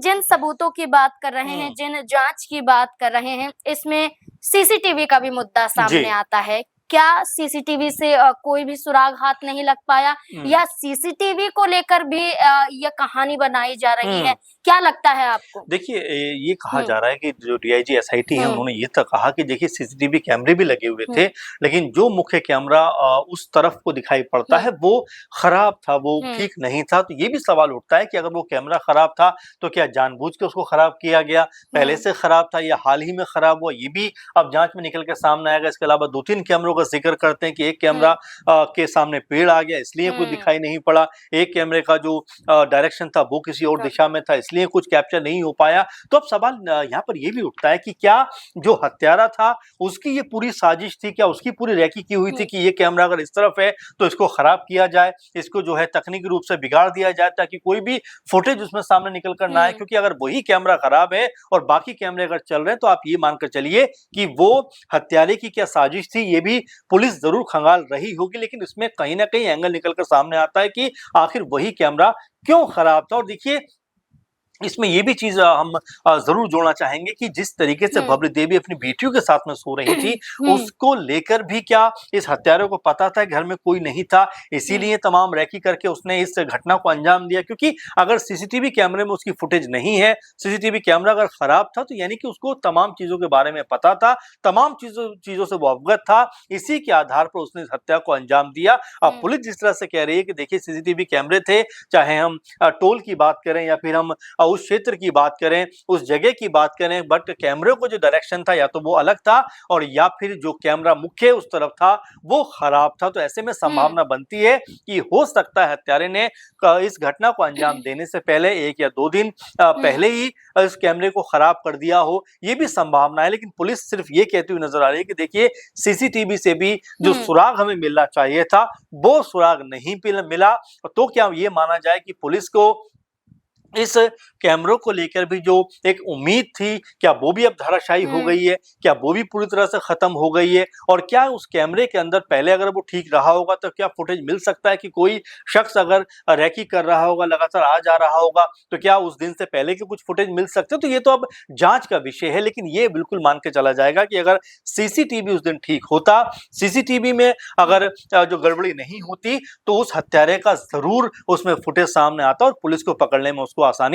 जिन सबूतों की बात कर रहे हैं, जिन जांच की बात कर रहे हैं, इसमें सीसीटीवी का भी मुद्दा सामने आता है। क्या सीसीटीवी से कोई भी सुराग हाथ नहीं लग पाया, या सीसीटीवी को लेकर भी यह कहानी बनाई जा रही है? क्या लगता है आपको? देखिए, ये कहा जा रहा है कि जो डीआईजी एसआईटी है, उन्होंने ये तक कहा कि देखिए सीसीटीवी कैमरे भी लगे हुए थे, लेकिन जो मुख्य कैमरा उस तरफ को दिखाई पड़ता है वो खराब था, वो ठीक नहीं था। तो ये भी सवाल उठता है कि अगर वो कैमरा खराब था तो क्या जानबूझ के उसको खराब किया गया, पहले से खराब था या हाल ही में खराब हुआ? ये भी अब जांच में निकल के सामने आएगा। इसके अलावा 2-3 कैमरों का जिक्र करते हैं कि एक कैमरा के सामने पेड़ आ गया, इसलिए कुछ दिखाई नहीं पड़ा। एक कैमरे का जो डायरेक्शन था वो किसी और दिशा में था, इसलिए कुछ कैप्चर नहीं हो पाया। तो अब सवाल यहाँ पर ये भी उठता है कि क्या जो हत्यारा था उसकी ये पूरी साजिश थी, क्या उसकी पूरी रेकी की हुई थी कि ये कैमरा अगर इस तरफ है तो इसको खराब किया जाए, इसको जो है तकनीकी रूप से बिगाड़ दिया जाए ताकि कोई भी फुटेज उसमें सामने निकल कर ना आए? क्योंकि अगर वही कैमरा खराब है और बाकी कैमरे अगर चल रहे हैं तो आप ये मानकर चलिए कि वो हत्यारे की क्या साजिश थी, ये भी पुलिस जरूर खंगाल रही होगी। लेकिन इसमें कहीं ना कहीं एंगल निकल कर सामने आता है कि आखिर वही कैमरा क्यों खराब था। और देखिए, इसमें ये भी चीज हम जरूर जोड़ना चाहेंगे कि जिस तरीके से बबली देवी अपनी बेटियों के साथ में सो रही थी, उसको लेकर भी क्या इस हत्यारे को पता था घर में कोई नहीं था, इसीलिए तमाम रैकी करके उसने इस घटना को अंजाम दिया? क्योंकि अगर सीसीटीवी कैमरे में उसकी फुटेज नहीं है, सीसीटीवी कैमरा अगर खराब था, तो यानी कि उसको तमाम चीजों के बारे में पता था, तमाम चीजों से वो अवगत था, इसी के आधार पर उसने इस हत्या को अंजाम दिया। अब पुलिस जिस तरह से कह रही है कि देखिए सीसीटीवी कैमरे थे, चाहे हम टोल की बात करें या फिर हम उस क्षेत्र की बात करें, उस जगह की बात करें, बट कैमरे को जो डायरेक्शन था या तो वो अलग था और या फिर जो कैमरा मुख्य उस तरफ था वो खराब था। तो ऐसे में संभावना बनती है कि हो सकता है हत्यारे ने इस घटना को अंजाम देने से पहले 1 या 2 दिन पहले ही इस कैमरे को खराब कर दिया हो, ये भी संभावना है। लेकिन पुलिस सिर्फ ये कहती हुई नजर आ रही है कि देखिए सीसीटीवी से भी जो सुराग हमें मिलना चाहिए था वो सुराग नहीं मिला। तो क्या ये माना जाए कि पुलिस को इस कैमरों को लेकर भी जो एक उम्मीद थी, क्या वो भी अब धराशायी हो गई है? क्या वो भी पूरी तरह से खत्म हो गई है? और क्या उस कैमरे के अंदर पहले अगर वो ठीक रहा होगा तो क्या फुटेज मिल सकता है कि कोई शख्स अगर रैकी कर रहा होगा, लगातार आ जा रहा होगा, तो क्या उस दिन से पहले के कुछ फुटेज मिल सकते? तो ये तो अब जांच का विषय है। लेकिन ये बिल्कुल मान के चला जाएगा कि अगर सीसीटीवी उस दिन ठीक होता, सीसीटीवी में अगर जो गड़बड़ी नहीं होती, तो उस हत्यारे का जरूर उसमें फुटेज सामने आता और पुलिस को पकड़ने में उसको आसानी